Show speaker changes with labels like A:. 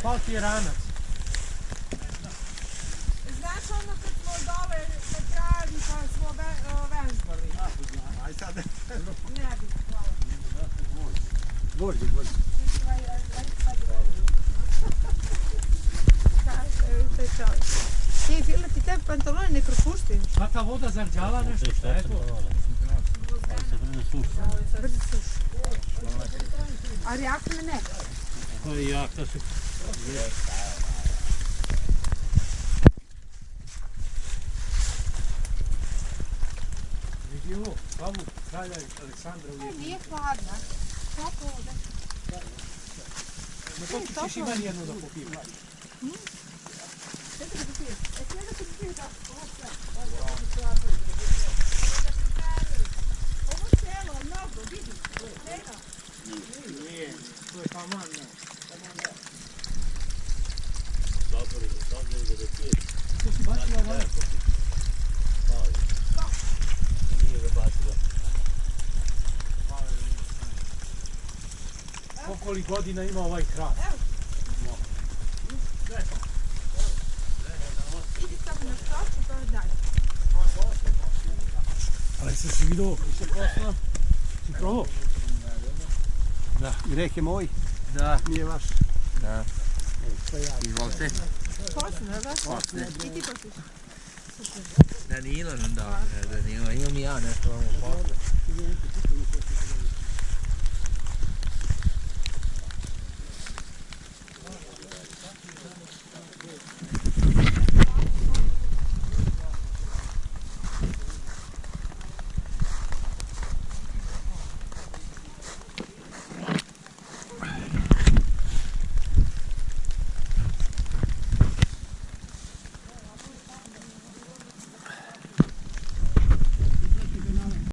A: Palti je ranac.
B: Znaš ono kad smo dole na travi pa smo vežbali?
C: Aj sad.
B: Ne bi, hvala.
C: Gvožđe.
B: Ti, Fila, ti te pantalone ne propuštaju?
A: Pa ta voda zarđala nešto, šta je to?
B: Brzo suš. A reakcije ne?
A: To je jak, to su... Vidi ovo, slavu kralja Aleksandra uvijek.
B: Nije hladna. Kako ovdje?
A: No to ćeš i meni jednu da popijem.
B: Ovo selo, mnogo, vidi.
A: Nije, to je taman, ne. To si bacila vana popiti.
D: Nije ga bacila.
A: Koliko li godina ima ovaj hrast?
B: Idi samo na štopu, pa dalje.
C: Ali si vidio?
A: Si prosno? Si probao?
C: Da. I reke moj?
D: Da.
C: Nije vaš?
D: Da. Izvolite.
B: Posne, da?
D: Posne.
B: I ti posliš.
D: Danilo nam dao. Danilo, imam i ja nešto vam u poslu.